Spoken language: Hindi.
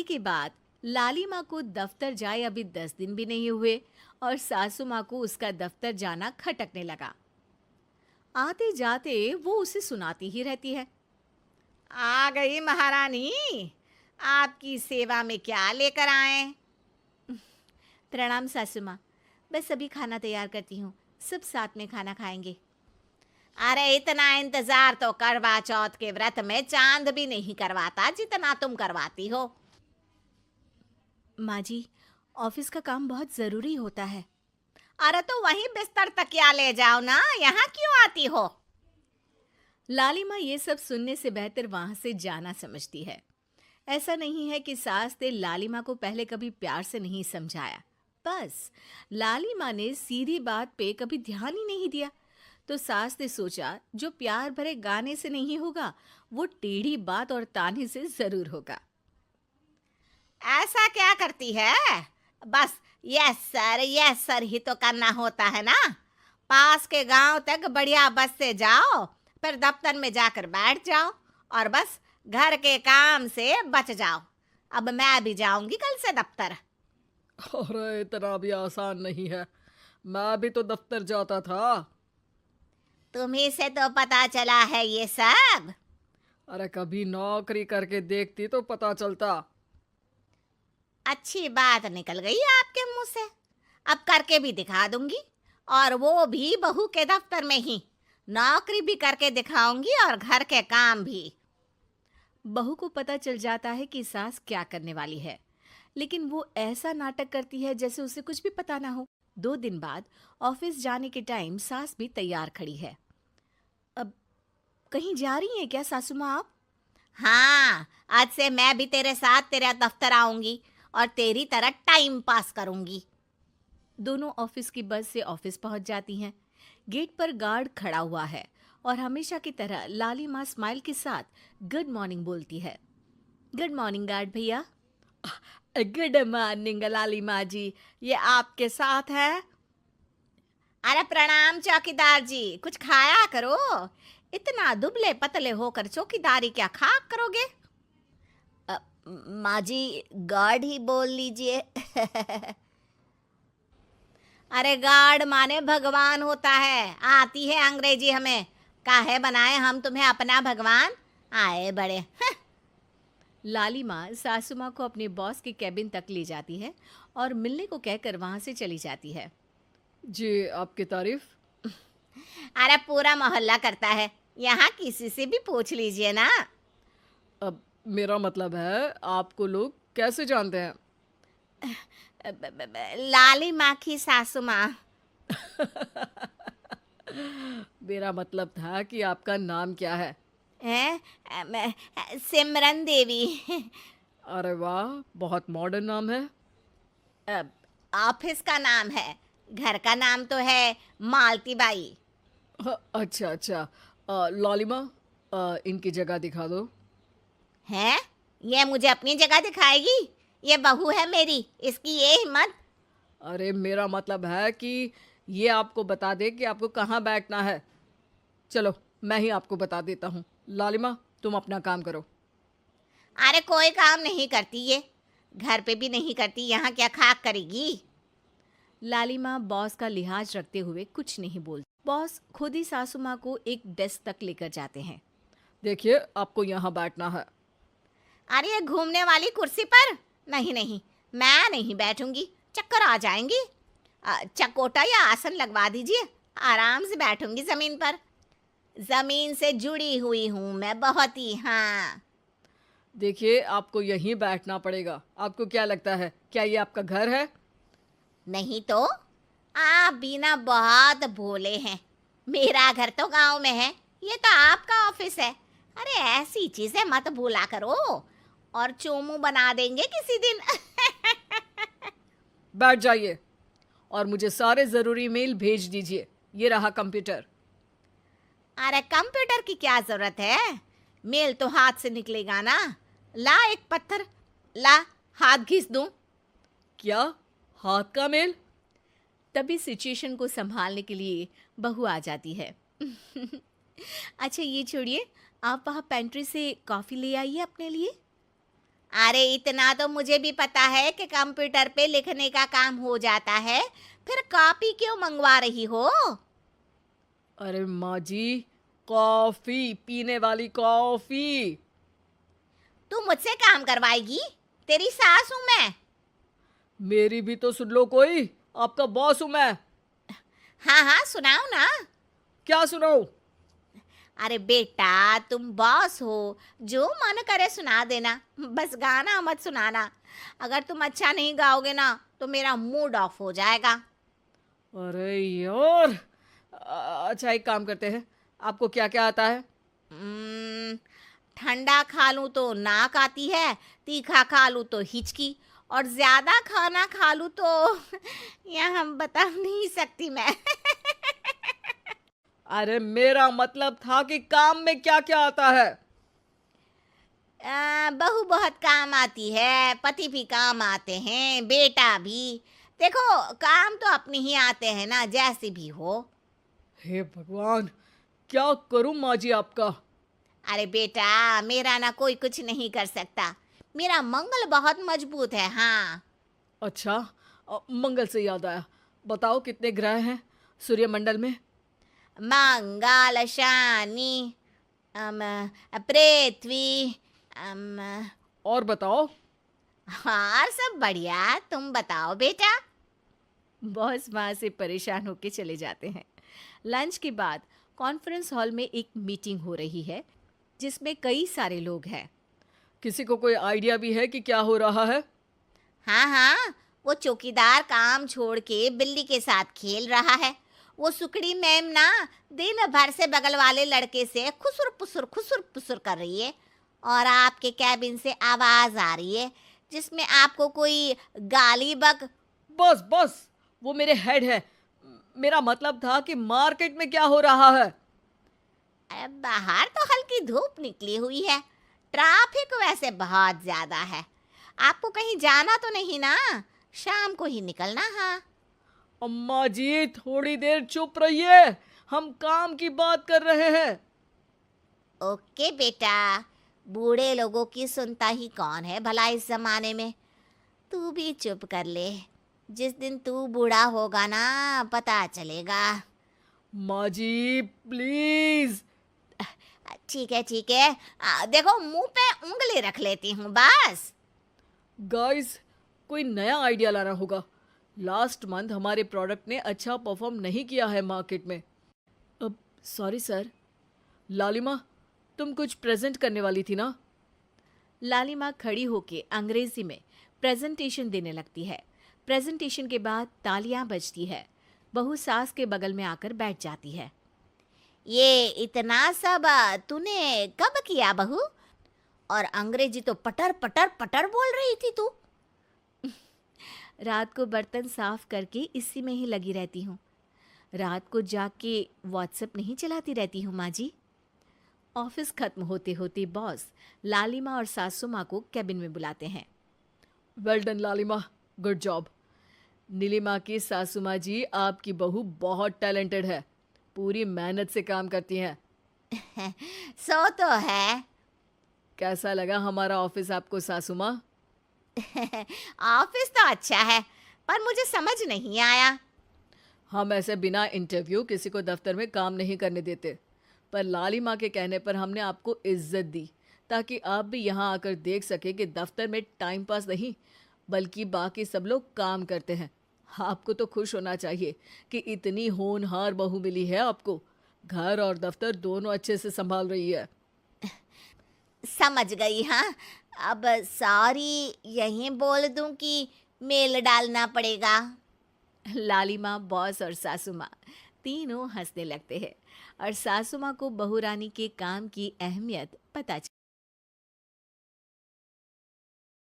के बाद लाली माँ को दफ्तर जाए अभी 10 दिन भी नहीं हुए और सासू माँ को उसका दफ्तर जाना खटकने लगा। आते जाते वो उसे सुनाती ही रहती है। आ गई महारानी। आपकी सेवा में क्या लेकर आए? प्रणाम सासू माँ, बस अभी खाना तैयार करती हूँ, सब साथ में खाना खाएंगे। अरे इतना इंतजार तो करवा चौथ के व्रत में चांद भी नहीं करवाता जितना तुम करवाती हो। माँ जी, ऑफिस का काम बहुत ज़रूरी होता है। अरे तो वहीं बिस्तर तकिया ले जाओ ना, यहाँ क्यों आती हो? लाली माँ ये सब सुनने से बेहतर वहां से जाना समझती है। ऐसा नहीं है कि सास ने लाली माँ को पहले कभी प्यार से नहीं समझाया, बस लाली माँ ने सीधी बात पे कभी ध्यान ही नहीं दिया। तो सास ने सोचा जो प्यार भरे गाने से नहीं होगा वो टेढ़ी बात और ताने से जरूर होगा। ऐसा क्या करती है? बस यस सर ही तो करना होता है ना। पास के गांव तक बढ़िया बस से जाओ, फिर दफ्तर में जाकर बैठ जाओ और बस घर के काम से बच जाओ। अब मैं भी जाऊंगी कल से दफ्तर। अरे इतना भी आसान नहीं है। मैं भी तो दफ्तर जाता था। तुम्ही से तो पता चला है ये सब। अरे कभी नौकरी करके देखती तो पता चलता। अच्छी बात निकल गई आपके मुंह से। अब करके भी दिखा दूंगी, और वो भी बहू के दफ्तर में ही। नौकरी भी करके दिखाऊंगी और घर के काम भी। बहू को पता चल जाता है कि सास क्या करने वाली है, लेकिन वो ऐसा नाटक करती है जैसे उसे कुछ भी पता ना हो। 2 दिन बाद ऑफिस जाने के टाइम सास भी तैयार खड़ी है। अब कहीं जा रही हैं क्या सासू माँ आप? हाँ, आज से मैं भी तेरे साथ तेरा दफ्तर आऊंगी और तेरी तरह टाइम पास करूंगी। दोनों ऑफिस की बस से ऑफिस पहुंच जाती हैं। गेट पर गार्ड खड़ा हुआ है और हमेशा की तरह लाली माँ स्माइल के साथ गुड मॉर्निंग बोलती है। गुड मॉर्निंग गार्ड भैया। गुड मॉर्निंग लाली माँ जी, ये आपके साथ है। अरे प्रणाम चौकीदार जी, कुछ खाया करो। इतना दुबले पतले होकर चौकीदारी क्या खा करोगे? माँ जी, गार्ड ही बोल लीजिए। अरे गार्ड माने भगवान होता है, आती है अंग्रेजी हमें। काहे बनाए हम तुम्हें अपना भगवान? आए बड़े। लाली माँ सासू माँ को अपने बॉस के कैबिन तक ले जाती है और मिलने को कहकर वहां से चली जाती है। जी आपकी तारीफ। अरे पूरा मोहल्ला करता है, यहाँ किसी से भी पूछ लीजिए ना। अब मेरा मतलब है आपको लोग कैसे जानते हैं? लाली माँ की सासू माँ। मेरा मतलब था कि आपका नाम क्या है? है सिमरन देवी। अरे वाह, बहुत मॉडर्न नाम है। अब ऑफिस का नाम है, घर का नाम तो है मालती बाई। अच्छा अच्छा। लालिमा, इनकी जगह दिखा दो। है, ये मुझे अपनी जगह दिखाएगी? ये बहू है मेरी, इसकी ये हिम्मत। अरे मेरा मतलब है कि ये आपको बता दे कि आपको कहाँ बैठना है। चलो मैं ही आपको बता देता हूँ। लालिमा, तुम अपना काम करो। अरे कोई काम नहीं करती ये, घर पे भी नहीं करती, यहाँ क्या खाक करेगी? लाली माँ बॉस का लिहाज रखते हुए कुछ नहीं बोलती। बॉस खुद ही सासू माँ को एक डेस्क तक लेकर जाते हैं। देखिए, आपको यहाँ बैठना है। अरे ये घूमने वाली कुर्सी पर? नहीं नहीं, मैं नहीं बैठूंगी, चक्कर आ जाएंगी। चकोटा या आसन लगवा दीजिए, आराम से बैठूंगी जमीन पर। जमीन से जुड़ी हुई हूँ मैं बहुत ही। हाँ। देखिए, आपको यहीं बैठना पड़ेगा। आपको क्या लगता है, क्या ये आपका घर है? नहीं तो, आप भी ना बहुत भोले हैं। मेरा घर तो गांव में है, ये तो आपका ऑफिस है। अरे ऐसी चीजें मत भूला करो, और चोमू बना देंगे किसी दिन। बैठ जाइए और मुझे सारे ज़रूरी मेल भेज दीजिए। ये रहा कंप्यूटर। अरे कंप्यूटर की क्या जरूरत है, मेल तो हाथ से निकलेगा ना। ला एक पत्थर, ला हाथ घिस दूं। क्या? हाथ का मेल? तभी सिचुएशन को संभालने के लिए बहू आ जाती है। अच्छा ये छोड़िए, आप वहाँ पेंट्री से कॉफ़ी ले आइए अपने लिए। अरे इतना तो मुझे भी पता है कि कंप्यूटर पे लिखने का काम हो जाता है, फिर कॉपी क्यों मंगवा रही हो? अरे माँ जी, कॉफी, पीने वाली कॉफी। तू मुझसे काम करवाएगी? तेरी सास हूं मैं। मेरी भी तो सुन लो कोई, आपका बॉस हूं मैं। हाँ हाँ, सुनाओ ना। क्या सुनाऊं? अरे बेटा, तुम बॉस हो, जो मन करे सुना देना, बस गाना मत सुनाना। अगर तुम अच्छा नहीं गाओगे ना तो मेरा मूड ऑफ हो जाएगा। अरे यार, अच्छा एक काम करते हैं, आपको क्या क्या आता है? हम्म, ठंडा खा लूं तो नाक आती है, तीखा खा लूं तो हिचकी, और ज्यादा खाना खा लूं तो यह हम बता नहीं सकती मैं। अरे मेरा मतलब था कि काम में क्या क्या आता है। बहू बहुत काम आती है, पति भी काम आते हैं, बेटा भी। देखो, काम तो अपने ही आते हैं ना, जैसे भी हो। हे भगवान, क्या करूं माँ जी आपका। अरे बेटा, मेरा ना कोई कुछ नहीं कर सकता। मेरा मंगल बहुत मजबूत है। हाँ। अच्छा, मंगल से याद आया, बताओ कितने ग्रह हैं सूर्यमंडल में? मंगल, शनि, अम, पृथ्वी, अम, और बताओ। और सब बढ़िया। तुम बताओ बेटा। बॉस वहाँ से परेशान होके चले जाते हैं। लंच के बाद कॉन्फ्रेंस हॉल में एक मीटिंग हो रही है जिसमें कई सारे लोग हैं। किसी को कोई आइडिया भी है कि क्या हो रहा है? हाँ हाँ, वो चौकीदार काम छोड़ के बिल्ली के साथ खेल रहा है। वो सुकड़ी मैम ना दिन भर से बगल वाले लड़के से खुसुर पुसुर कर रही है, और आपके कैबिन से आवाज आ रही है जिसमें आपको कोई गाली बक। बस बस, वो मेरे हेड है। मेरा मतलब था कि मार्केट में क्या हो रहा है। बाहर तो हल्की धूप निकली हुई है, ट्रैफिक वैसे बहुत ज्यादा है। आपको कहीं जाना तो नहीं ना? शाम को ही निकलना। हाँ। अम्मा जी थोड़ी देर चुप रहिए, हम काम की बात कर रहे हैं। ओके बेटा, बूढ़े लोगों की सुनता ही कौन है भला इस जमाने में। तू भी चुप कर ले, जिस दिन तू बूढ़ा होगा ना पता चलेगा। माँ जी प्लीज। ठीक है ठीक है, देखो मुंह पे उंगली रख लेती हूँ बस। गाइस, कोई नया आइडिया लाना होगा। लास्ट मंथ हमारे प्रोडक्ट ने अच्छा परफॉर्म नहीं किया है मार्केट में। अब सॉरी सर। लालिमा, तुम कुछ प्रेजेंट करने वाली थी ना? लालिमा खड़ी होके अंग्रेजी में प्रेजेंटेशन देने लगती है। प्रेजेंटेशन के बाद तालियां बजती है। बहू सास के बगल में आकर बैठ जाती है। ये इतना सब तूने कब किया बहू? और अंग्रेजी तो पटर पटर पटर बोल रही थी तू। रात को बर्तन साफ करके इसी में ही लगी रहती हूँ। रात को जाग के व्हाट्सएप नहीं चलाती रहती हूँ माँ जी। ऑफिस खत्म होते होते बॉस लालिमा और सासू माँ को कैबिन में बुलाते हैं। वेल डन लालिमा, गुड जॉब। नीलिमा की सासू माँ जी, आपकी बहू बहुत टैलेंटेड है, पूरी मेहनत से काम करती हैं। सो तो है। कैसा लगा हमारा ऑफिस आपको सासू माँ? ऑफिस तो अच्छा है, पर मुझे समझ नहीं आया। हम ऐसे बिना इंटरव्यू किसी को दफ्तर में काम नहीं करने देते, पर लालिमा के कहने पर हमने आपको इज्जत दी ताकि आप भी यहाँ आकर देख सके कि दफ्तर में टाइम पास नहीं बल्कि बाकी सब लोग काम करते हैं। आपको तो खुश होना चाहिए कि इतनी होनहार बहू मिली है आपको। घर और दफ्तर दोनों अच्छे से संभाल रही है। समझ गई। हाँ, अब सॉरी यहीं बोल दूं कि मेल डालना पड़ेगा? लालिमा, बॉस और सासू माँ तीनों हंसने लगते हैं और सासू माँ को बहू रानी के काम की अहमियत पता